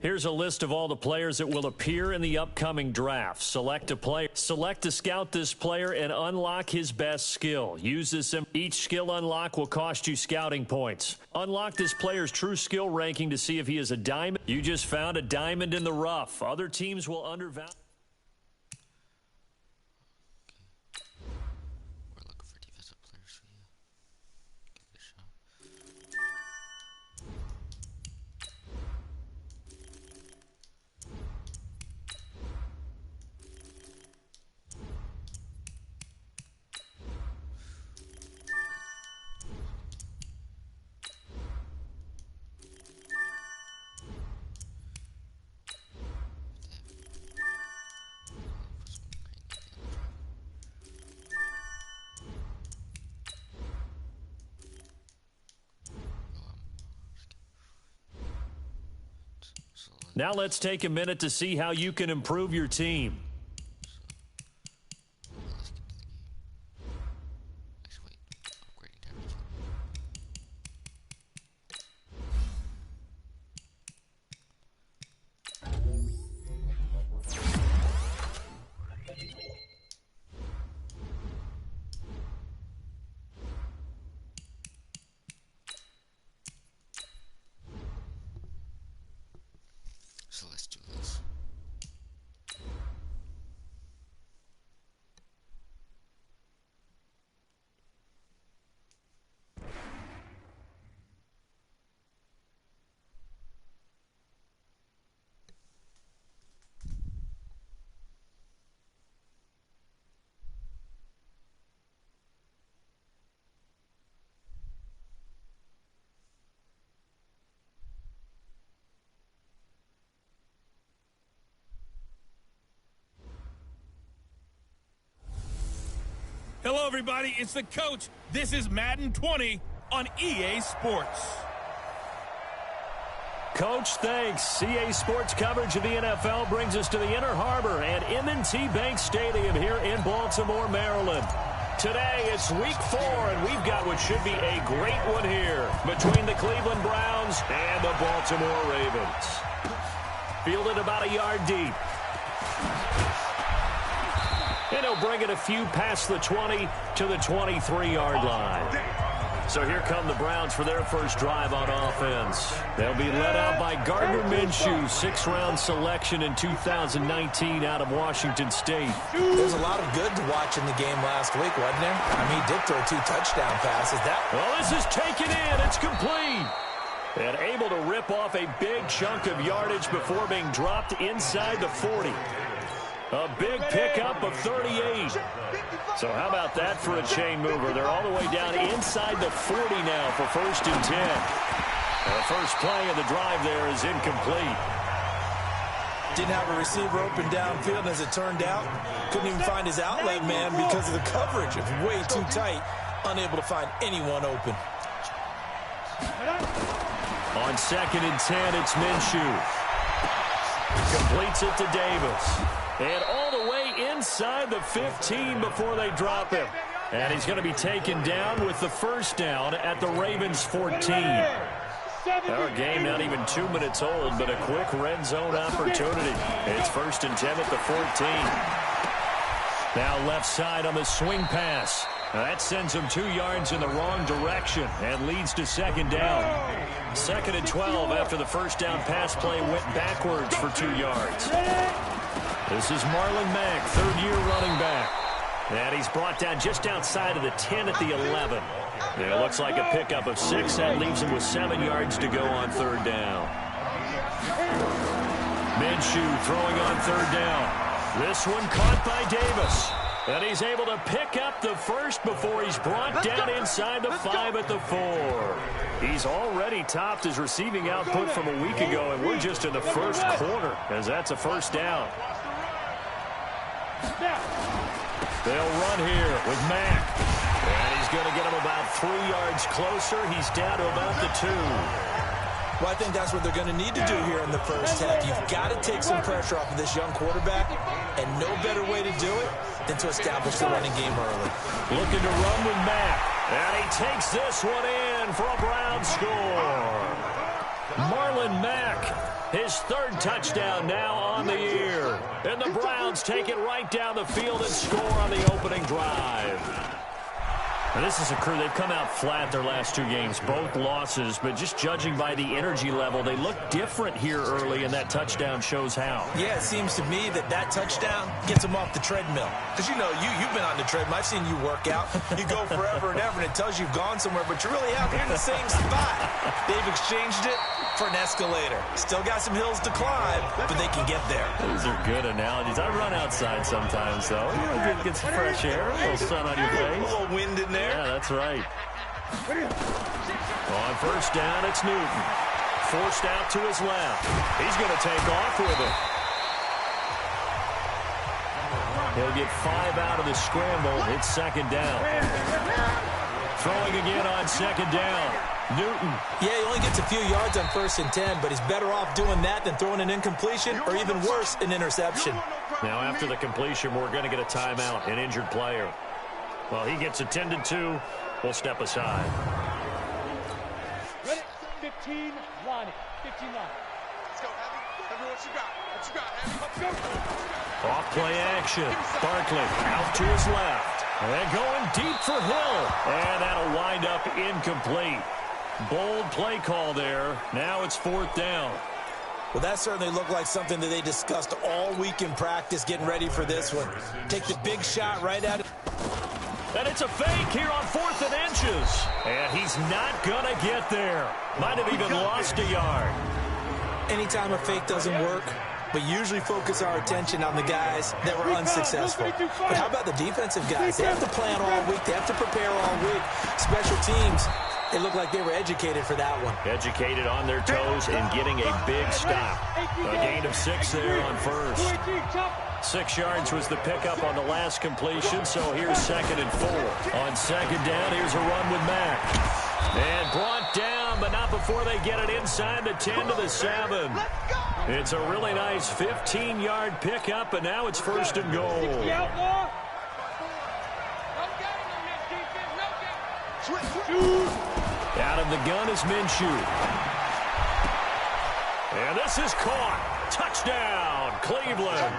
Here's a list of all the players that will appear in the upcoming draft. Select a player. Select to scout this player and unlock his best skill. Use this. Each skill unlock will cost you scouting points. Unlock this player's true skill ranking to see if he is a diamond. You just found a diamond in the rough. Other teams will undervalue. We're looking for defensive players for you. Give it a shot. Now let's take a minute to see how you can improve your team. So let's do this. Hello, everybody. It's the coach. This is Madden 20 on EA Sports. Coach, thanks. EA Sports coverage of the NFL brings us to the Inner Harbor and M&T Bank Stadium here in Baltimore, Maryland. Today, it's week 4, and we've got what should be a great one here between the Cleveland Browns and the Baltimore Ravens. Fielded about a yard deep. And he'll bring it a few past the 20 to the 23-yard line. So here come the Browns for their first drive on offense. They'll be led out by Gardner Minshew, 6th-round selection in 2019 out of Washington State. There's a lot of good to watch in the game last week, wasn't there? I mean, he did throw 2 touchdown passes. Well, this is taken in. It's complete. And able to rip off a big chunk of yardage before being dropped inside the 40. A big pickup of 38. So how about that for a chain mover? They're all the way down inside the 40 now for 1st and 10. The first play of the drive there is incomplete. Didn't have a receiver open downfield, and as it turned out, couldn't even find his outlet man because of the coverage. It was way too tight, unable to find anyone open. On 2nd and 10, it's Minshew. Completes it to Davis. And all the way inside the 15 before they drop him. And he's going to be taken down with the first down at the Ravens 14. Our game not even 2 minutes old, but a quick red zone opportunity. It's 1st and 10 at the 14. Now left side on the swing pass. That sends him 2 yards in the wrong direction and leads to 2nd down. 2nd and 12 after the first down pass play went backwards for 2 yards. This is Marlon Mack, 3rd-year running back. And he's brought down just outside of the 10 at the 11. It looks like a pickup of 6. That leaves him with 7 yards to go on 3rd down. Minshew throwing on 3rd down. This one caught by Davis. And he's able to pick up the first before he's brought down inside the 5 at the 4. He's already topped his receiving output from a week ago, and we're just in the first quarter as that's a first down. They'll run here with Mack. And he's going to get him about 3 yards closer. He's down to about the 2. Well, I think that's what they're going to need to do here in the first half. You've got to take some pressure off of this young quarterback, and no better way to do it than to establish the running game early. Looking to run with Mack. And he takes this one in for a Brown score. Marlon Mack His third touchdown now on the year. And the Browns take it right down the field and score on the opening drive. And this is a crew, they've come out flat their last 2 games, both losses, but just judging by the energy level, they look different here early, and that touchdown shows how. Yeah, it seems to me that touchdown gets them off the treadmill. Because, you know, you've been on the treadmill. I've seen you work out. You go forever and ever, and it tells you you've gone somewhere, but you're really out here in the same spot. They've exchanged it for an escalator. Still got some hills to climb, but they can get there. Those are good analogies. I run outside sometimes, though. You know, get some fresh air, a little sun on your face. A little wind in there. Yeah, that's right. On first down, it's Newton. Forced out to his left. He's going to take off with it. He'll get 5 out of the scramble. It's second down. Throwing again on second down. Newton. Yeah, he only gets a few yards on 1st and 10, but he's better off doing that than throwing an incompletion or even worse, an interception. Now after the completion, we're going to get a timeout, an injured player. Well, he gets attended to. We'll step aside. Ready? 15 line. 15 line. Let's go, Heavy. Everyone, what you got? What you got, Heavy? Let's go. Off play action. Barkley out to his left. And going deep for Hill. And that'll wind up incomplete. Bold play call there. Now it's 4th down. Well, that certainly looked like something that they discussed all week in practice getting ready for this one. Take the big shot right at it. And it's a fake here on 4th and inches. And he's not going to get there. Might have even lost a yard. Anytime a fake doesn't work, we usually focus our attention on the guys that were unsuccessful. But how about the defensive guys? They have to plan all week. They have to prepare all week. Special teams, it looked like they were educated for that one. Educated on their toes and getting a big stop. A gain of 6 there on first. 6 yards was the pickup on the last completion, so here's 2nd and 4. On second down, here's a run with Mack. And brought down, but not before they get it inside the 10 to the 7. It's a really nice 15-yard pickup, and now it's 1st and goal. Out of the gun is Minshew. And this is caught. Touchdown, Cleveland.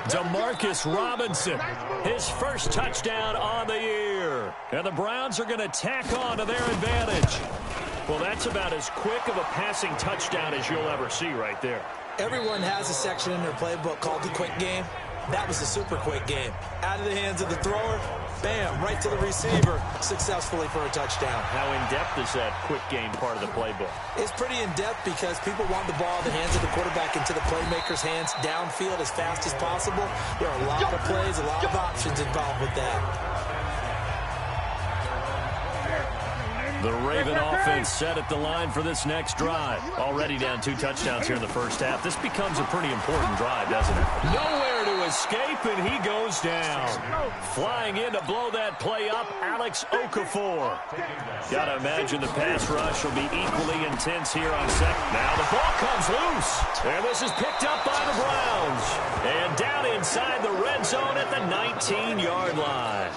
Demarcus Robinson, his first touchdown on the year. And the Browns are going to tack on to their advantage. Well, that's about as quick of a passing touchdown as you'll ever see right there. Everyone has a section in their playbook called the quick game. That was a super quick game. Out of the hands of the thrower, bam, right to the receiver, successfully for a touchdown. How in-depth is that quick game part of the playbook? It's pretty in-depth because people want the ball in the hands of the quarterback into the playmaker's hands downfield as fast as possible. There are a lot of plays, a lot of options involved with that. The Raven offense set at the line for this next drive. Already down 2 touchdowns here in the first half. This becomes a pretty important drive, doesn't it? Nowhere to escape, and he goes down. Flying in to blow that play up, Alex Okafor. Got to imagine the pass rush will be equally intense here on second. Now the ball comes loose. And this is picked up by the Browns. And down inside the red zone at the 19-yard line.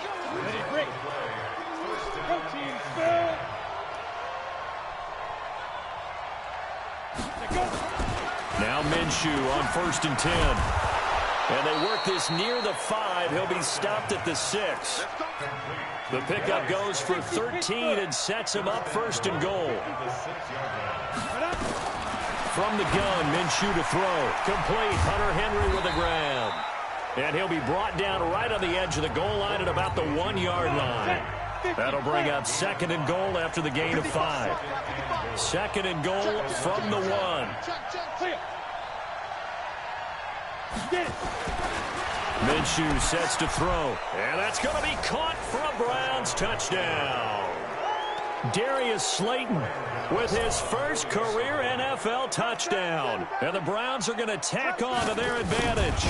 Now Minshew on 1st and 10. And they work this near the 5. He'll be stopped at the 6. The pickup goes for 13 and sets him up 1st and goal. From the gun, Minshew to throw. Complete, Hunter Henry with a grab. And he'll be brought down right on the edge of the goal line at about the 1-yard line. That'll bring up 2nd and goal after the gain of 5. 2nd and goal from the 1. Minshew sets to throw. And that's going to be caught for a Browns touchdown. Darius Slayton with his first career NFL touchdown. And the Browns are going to tack on to their advantage.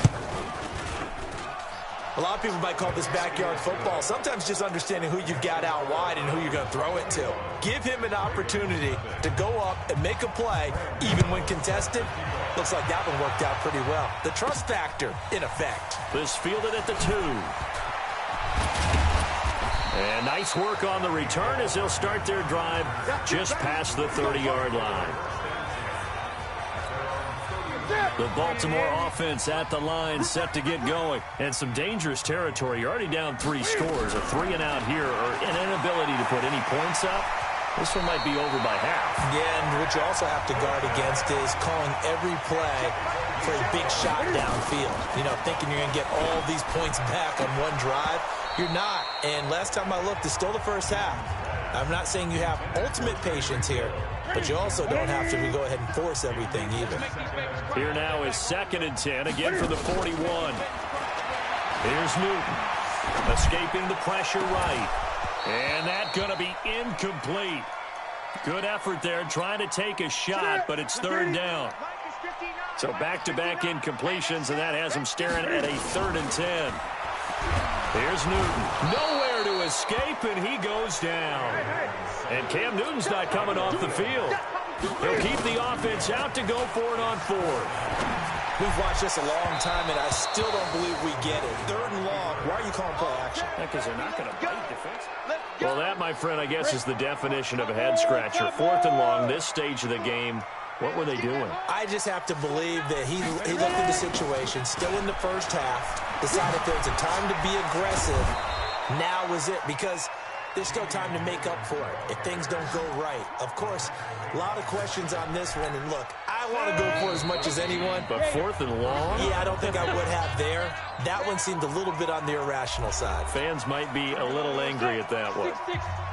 A lot of people might call this backyard football. Sometimes just understanding who you've got out wide and who you're going to throw it to. Give him an opportunity to go up and make a play, even when contested. Looks like that one worked out pretty well. The trust factor, in effect. This fielded at the 2. And nice work on the return as they'll start their drive just past the 30-yard line. The Baltimore offense at the line, set to get going. And some dangerous territory. You're already down 3 scores. A 3 and out here, or an inability to put any points up. This one might be over by half. Yeah, and what you also have to guard against is calling every play for a big shot downfield. You know, thinking you're going to get all these points back on one drive. You're not. And last time I looked, it's still the first half. I'm not saying you have ultimate patience here, but you also don't have to go ahead and force everything either. Here now is 2nd and 10, again for the 41. Here's Newton, escaping the pressure right. And that's going to be incomplete. Good effort there, trying to take a shot, but it's 3rd down. So back-to-back incompletions, and that has him staring at a 3rd and 10. Here's Newton. Nowhere to escape, and he goes down. And Cam Newton's not coming off the field. He'll keep the offense out to go for it on 4th. We've watched this a long time, and I still don't believe we get it. 3rd and long. Why are you calling play action? Because they're not going to bite defense. Well, that, my friend, I guess is the definition of a head-scratcher. 4th and long, this stage of the game. What were they doing? I just have to believe that he looked at the situation, still in the first half, decided there's a time to be aggressive. Now is it, because there's still time to make up for it if things don't go right. Of course, a lot of questions on this one, and look, I want to go for as much as anyone. But 4th and long? Yeah, I don't think I would have there. That one seemed a little bit on the irrational side. Fans might be a little angry at that one.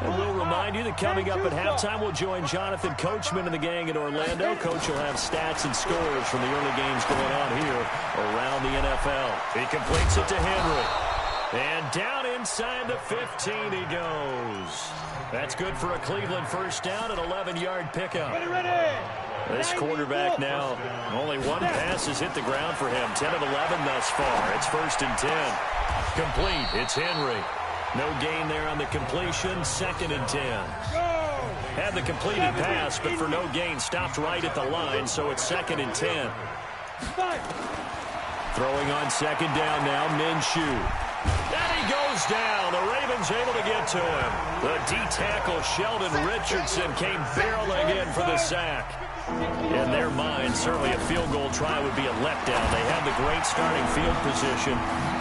And we'll remind you that coming up at halftime, we'll join Jonathan Coachman and the gang in Orlando. Coach will have stats and scores from the early games going on here around the NFL. He completes it to Henry. And down inside the 15 he goes. That's good for a Cleveland first down, an 11-yard pickup. This quarterback now, only one pass has hit the ground for him. 10 of 11 thus far. It's 1st and 10. Complete. It's Henry. No gain there on the completion. 2nd and 10. Had the completed pass, but for no gain, stopped right at the line, so it's 2nd and 10. Throwing on 2nd down now, Minshew. And he goes down. The Ravens able to get to him. The D-tackle, Sheldon Richardson, came barreling in for the sack. In their mind, certainly a field goal try would be a letdown. They have the great starting field position.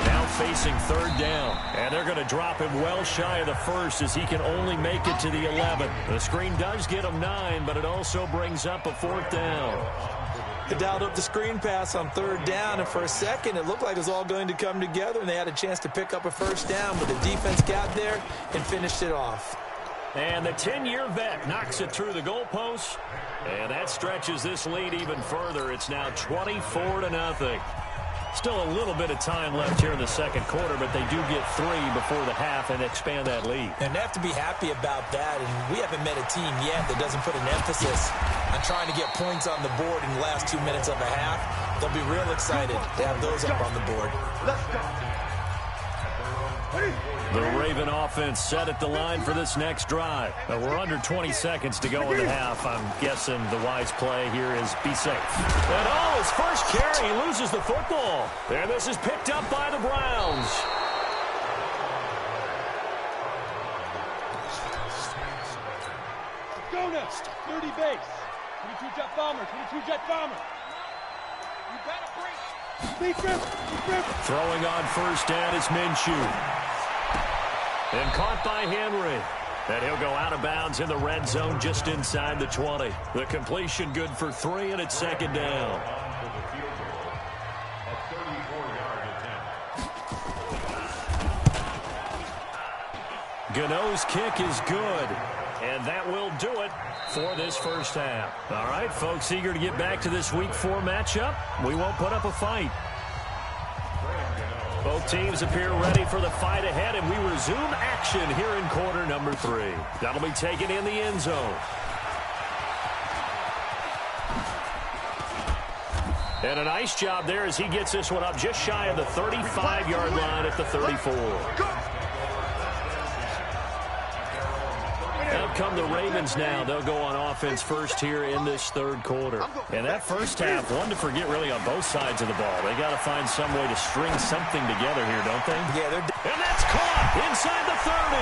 Now facing 3rd down. And they're going to drop him well shy of the 1st as he can only make it to the 11. The screen does get him 9, but it also brings up a 4th down. They dialed up the screen pass on 3rd down, and for a second it looked like it was all going to come together, and they had a chance to pick up a 1st down, but the defense got there and finished it off. And the 10-year vet knocks it through the goalpost, and that stretches this lead even further. It's now 24-0. Still a little bit of time left here in the 2nd quarter, but they do get 3 before the half and expand that lead. And they have to be happy about that, and we haven't met a team yet that doesn't put an emphasis on trying to get points on the board in the last 2 minutes of a half. They'll be real excited to have those up on the board. Let's go. The Raven offense set at the line for this next drive. We're under 20 seconds to go in the half. I'm guessing the wise play here is be safe. And his first carry, he loses the football. And this is picked up by the Browns. Go now. 30 base. 22 jet bomber. 22 jet bomber. You better break. Throwing on 1st down is Minshew. And caught by Henry. And he'll go out of bounds in the red zone just inside the 20. The completion good for 3, and it's 2nd down. Gano's kick is good. And that will do it for this first half. All right, folks, eager to get back to this Week 4 matchup. We won't put up a fight. Both teams appear ready for the fight ahead, and we resume action here in quarter number 3. That'll be taken in the end zone. And a nice job there as he gets this one up just shy of the 35-yard line at the 34. Out come the Ravens now. They'll go on offense first here in this 3rd quarter. And that first half, one to forget really on both sides of the ball. They got to find some way to string something together here, don't they? Yeah, and that's caught inside the 30.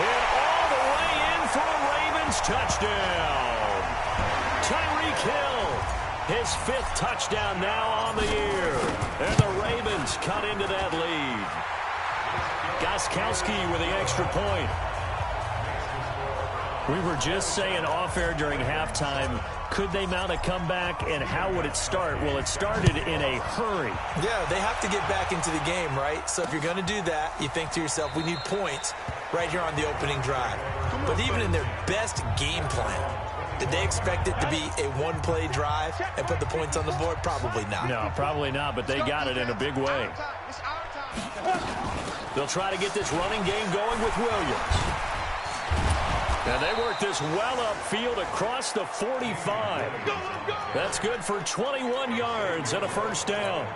And all the way in for a Ravens touchdown. Tyreek Hill. His 5th touchdown now on the year. And the Ravens cut into that lead. Gostkowski with the extra point. We were just saying off-air during halftime, could they mount a comeback, and how would it start? Well, it started in a hurry. Yeah, they have to get back into the game, right? So if you're going to do that, you think to yourself, we need points right here on the opening drive. But even in their best game plan, did they expect it to be a one-play drive and put the points on the board? Probably not. No, probably not, but they got it in a big way. They'll try to get this running game going with Williams. And they work this well upfield across the 45. That's good for 21 yards and a first down.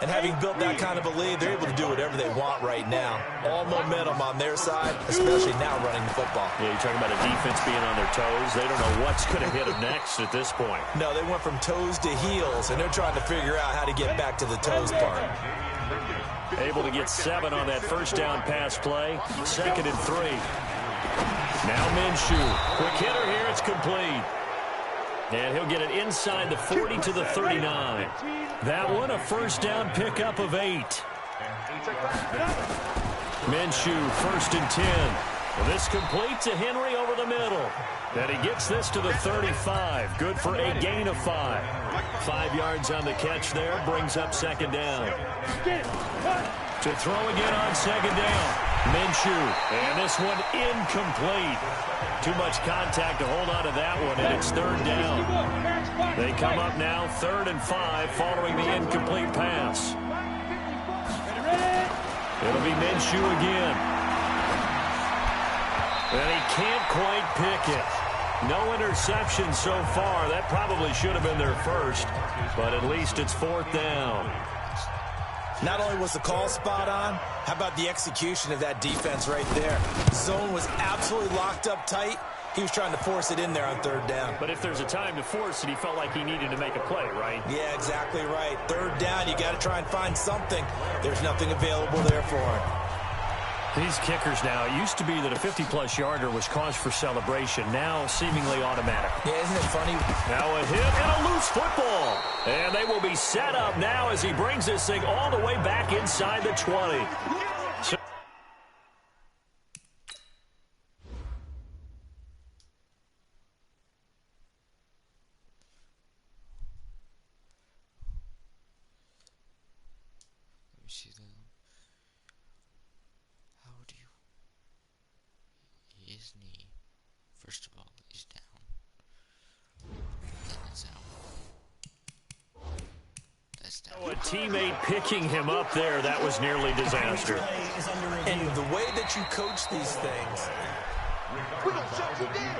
And having built that kind of a lead, they're able to do whatever they want right now. All momentum on their side, especially now running the football. Yeah, you're talking about a defense being on their toes. They don't know what's going to hit them next at this point. No, they went from toes to heels, and they're trying to figure out how to get back to the toes part. Able to get 7 on that first down pass play. 2nd and 3. Now Minshew. Quick hitter here. It's complete. And he'll get it inside the 40 to the 39. That one a first down pickup of 8. Minshew, 1st and 10. Well, this complete to Henry over the middle. And he gets this to the 35. Good for a gain of 5. 5 yards on the catch there. Brings up 2nd down. To throw again on 2nd down. Minshew. And this one incomplete. Too much contact to hold on to that one, and it's 3rd down. They come up now 3rd and 5 following the incomplete pass. It'll be Minshew again. And he can't quite pick it. No interception so far. That probably should have been their first, but at least it's 4th down. Not only was the call spot on, how about the execution of that defense right there? Zone was absolutely locked up tight. He was trying to force it in there on 3rd down. But if there's a time to force it, he felt like he needed to make a play, right? Yeah, exactly right. 3rd down, you got to try and find something. There's nothing available there for him. These kickers now, it used to be that a 50-plus yarder was cause for celebration. Now, seemingly automatic. Yeah, isn't it funny? Now a hit and a loose football. And they will be set up now as he brings this thing all the way back inside the 20. Let me see that. How do you... His knee, first of all, is down. Then it's out. That's down. A teammate picking him up there, that was nearly disaster. And the way that you coach these things. We're going to shut you down.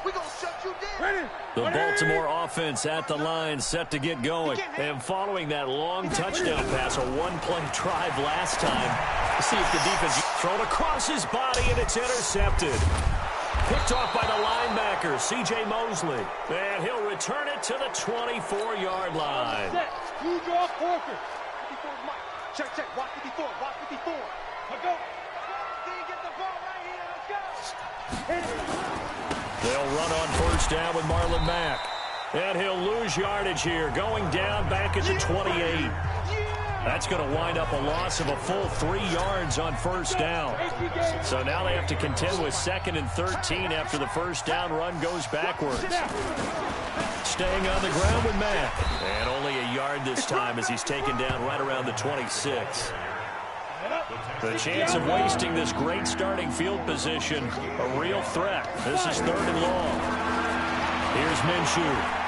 We're going to shut you down. The Baltimore offense at the line, set to get going. And following that long touchdown pass, a one-play drive last time. See if the defense thrown across his body, and it's intercepted. Picked off by the linebacker, C.J. Mosley. And he'll return it to the 24-yard line. You draw Porker. 54 is Mike. Check. Watch 54. Watch 54. Now go. Then you get the ball right here. Let's go. They'll run on first down with Marlon Mack. And he'll lose yardage here, going down back at the 28. That's going to wind up a loss of a full 3 yards on first down. So now they have to contend with 2nd and 13 after the first down run goes backwards. Staying on the ground with Mack. And only a yard this time as he's taken down right around the 26. The chance of wasting this great starting field position, a real threat. This is 3rd and long. Here's Minshew.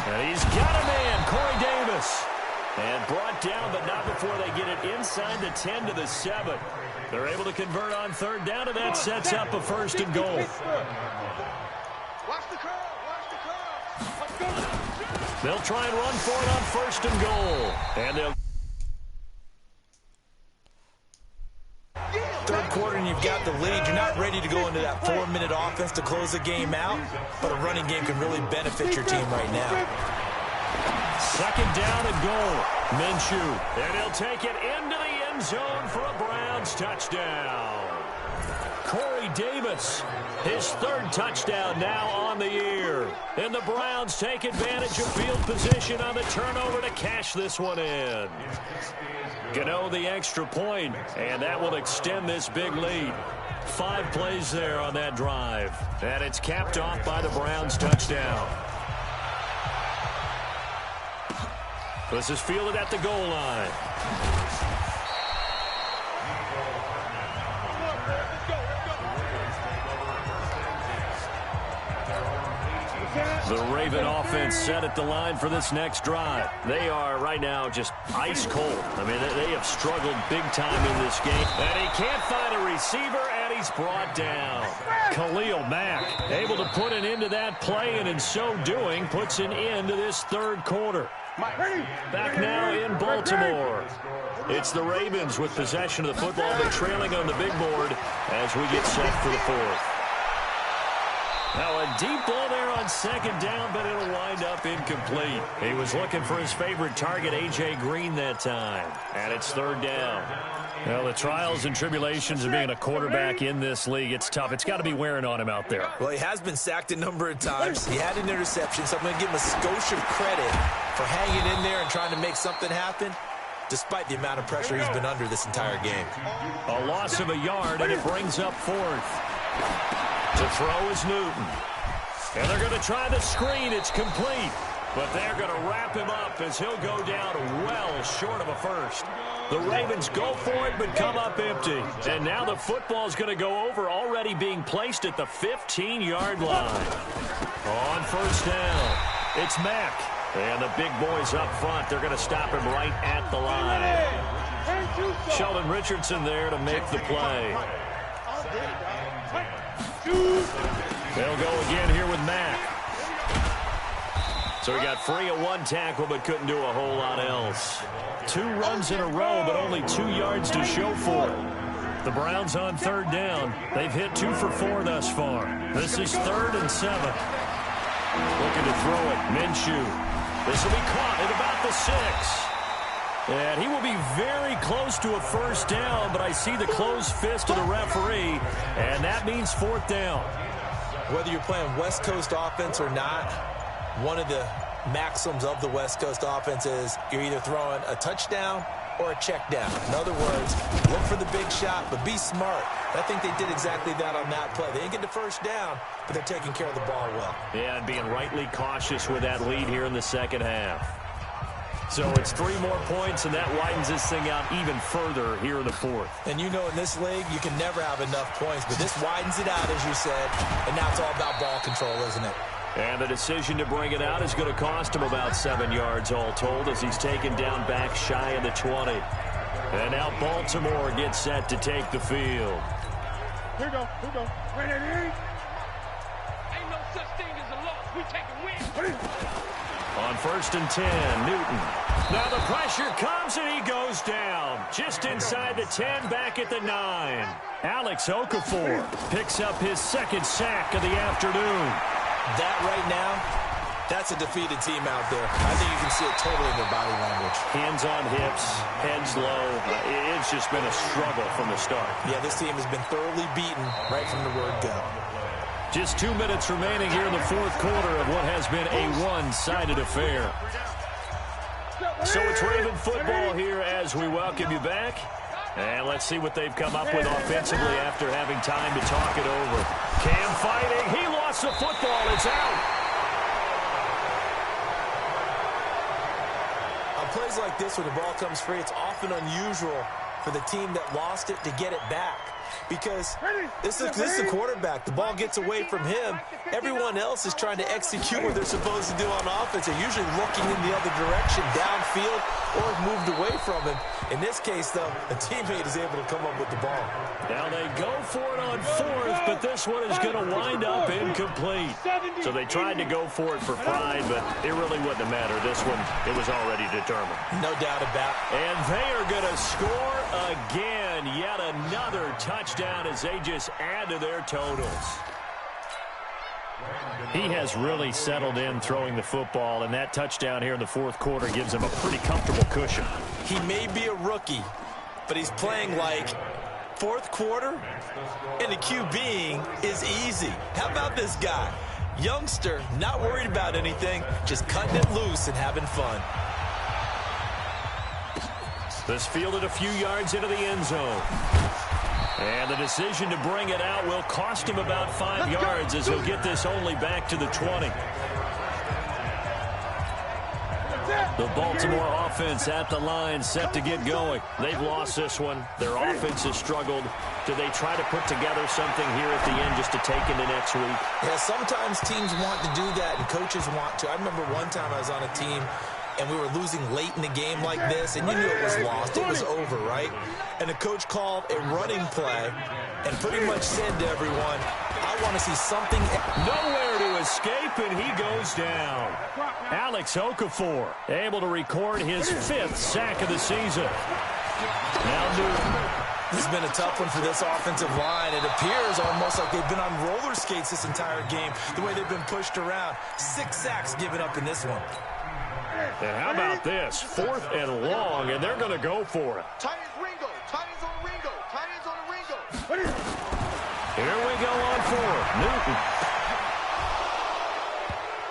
And he's got a man, Corey Davis. And brought down, but not before they get it inside the 10 to the 7. They're able to convert on 3rd down, and that sets up a 1st and goal. Watch the curl. Watch the curl. They'll try and run for it on 1st and goal. And they'll... 3rd quarter and you've got the lead. You're not ready to go into that 4-minute offense to close the game out, but a running game can really benefit your team right now. 2nd down and goal. Minshew. And he'll take it into the end zone for a Browns touchdown. Corey Davis His third touchdown now on the year. And the Browns take advantage of field position on the turnover to cash this one in. Gano the extra point, and that will extend this big lead. 5 plays there on that drive. And it's capped off by the Browns touchdown. This is fielded at the goal line. The Raven offense set at the line for this next drive. They are right now just ice cold. I mean, they have struggled big time in this game. And he can't find a receiver, and he's brought down. Khalil Mack able to put an end to that play, and in so doing, puts an end to this third quarter. Back now in Baltimore. It's the Ravens with possession of the football, but trailing on the big board as we get set for the fourth. Now a deep ball there on second down, but it'll wind up incomplete. He was looking for his favorite target, A.J. Green, that time. And it's third down. Well, the trials and tribulations of being a quarterback in this league, it's tough. It's got to be wearing on him out there. Well, he has been sacked a number of times. He had an interception, so I'm going to give him a skosh of credit for hanging in there and trying to make something happen, despite the amount of pressure he's been under this entire game. A loss of a yard, and it brings up fourth. To throw is Newton. And they're going to try the screen. It's complete. But they're going to wrap him up as he'll go down well short of a first. The Ravens go for it but come up empty. And now the football's going to go over, already being placed at the 15-yard line. On first down, it's Mack. And the big boys up front, they're going to stop him right at the line. Sheldon Richardson there to make the play. They'll go again here with Mack. So he got free of one tackle but couldn't do a whole lot else. 2 runs in a row but only 2 yards to show for it. The Browns on third down. They've hit 2 for 4 thus far. This is 3rd and 7. Looking to throw it. Minshew. This will be caught at about the 6. And he will be very close to a first down, but I see the closed fist of the referee, and that means 4th down. Whether you're playing West Coast offense or not, one of the maxims of the West Coast offense is you're either throwing a touchdown or a check down. In other words, look for the big shot, but be smart. I think they did exactly that on that play. They didn't get the first down, but they're taking care of the ball well. Yeah, and being rightly cautious with that lead here in the second half. So it's 3 more points, and that widens this thing out even further here in the fourth. And you know in this league, you can never have enough points, but this widens it out, as you said, and now it's all about ball control, isn't it? And the decision to bring it out is going to cost him about 7 yards all told as he's taken down back shy of the 20. And now Baltimore gets set to take the field. Here we go. Ready? Ain't no such thing as a loss. We take a win. On 1st and 10, Newton. Now the pressure comes and he goes down. Just inside the 10, back at the 9. Alex Okafor picks up his 2nd sack of the afternoon. That right now, that's a defeated team out there. I think you can see it totally in their body language. Hands on hips, heads low. It's just been a struggle from the start. Yeah, this team has been thoroughly beaten right from the word go. Just 2 minutes remaining here in the fourth quarter of what has been a one-sided affair. So it's Raven football here as we welcome you back. And let's see what they've come up with offensively after having time to talk it over. Cam fighting. He lost the football. It's out. On plays like this, when the ball comes free, it's often unusual for the team that lost it to get it back. Because this is the quarterback. The ball gets away from him. Everyone else is trying to execute what they're supposed to do on offense. They're usually looking in the other direction, downfield, or moved away from him. In this case, though, a teammate is able to come up with the ball. Now they go for it on 4th, but this one is going to wind up incomplete. So they tried to go for it for pride, but it really wouldn't have mattered. This one, it was already determined. No doubt about it. And they are going to score again. Yet another touchdown as they just add to their totals. He has really settled in throwing the football, and that touchdown here in the fourth quarter gives him a pretty comfortable cushion. He may be a rookie, but he's playing like fourth quarter, and the QBing is easy. How about this guy? Youngster, not worried about anything, just cutting it loose and having fun. This fielded a few yards into the end zone. And the decision to bring it out will cost him about 5 yards as he'll get this only back to the 20. The Baltimore offense at the line set to get going. They've lost this one. Their offense has struggled. Do they try to put together something here at the end just to take into next week? Yeah, sometimes teams want to do that and coaches want to. I remember one time I was on a team and we were losing late in the game like this, and you knew it was lost. It was over, right? And the coach called a running play and pretty much said to everyone, I want to see something. Nowhere to escape, and he goes down. Alex Okafor able to record his 5th sack of the season. Now Newton. This has been a tough one for this offensive line. It appears almost like they've been on roller skates this entire game, the way they've been pushed around. 6 sacks given up in this one. And how about this? 4th and long, and they're going to go for it. Tight ends Ringo. Tight ends on the Ringo. Tight ends on the Ringo. Here we go on 4th. Newton.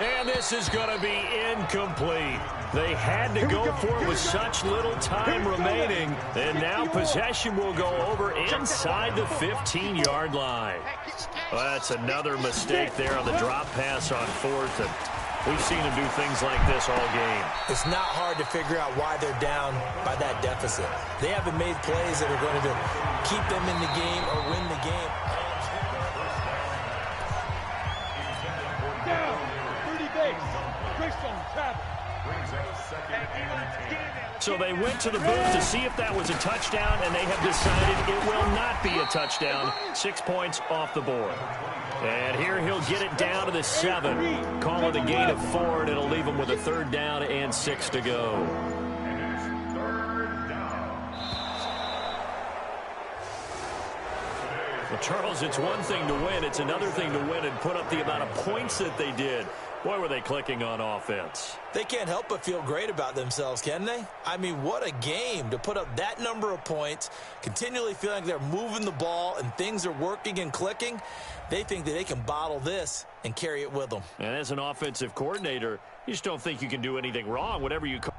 And this is going to be incomplete. They had to go for it with such little time remaining. And now possession will go over inside the 15-yard line. Well, that's another mistake there on the drop pass on 4th. And we've seen them do things like this all game. It's not hard to figure out why they're down by that deficit. They haven't made plays that are going to keep them in the game or win the game. So they went to the booth to see if that was a touchdown, and they have decided it will not be a touchdown. 6 points off the board. And here he'll get it down to the 7. Call it a gain of 4, and it'll leave him with a 3rd down and 6 to go. Well, Charles, it's one thing to win. It's another thing to win and put up the amount of points that they did. Boy, were they clicking on offense. They can't help but feel great about themselves, can they? I mean, what a game to put up that number of points, continually feeling like they're moving the ball and things are working and clicking. They think that they can bottle this and carry it with them. And as an offensive coordinator, you just don't think you can do anything wrong. Whatever you call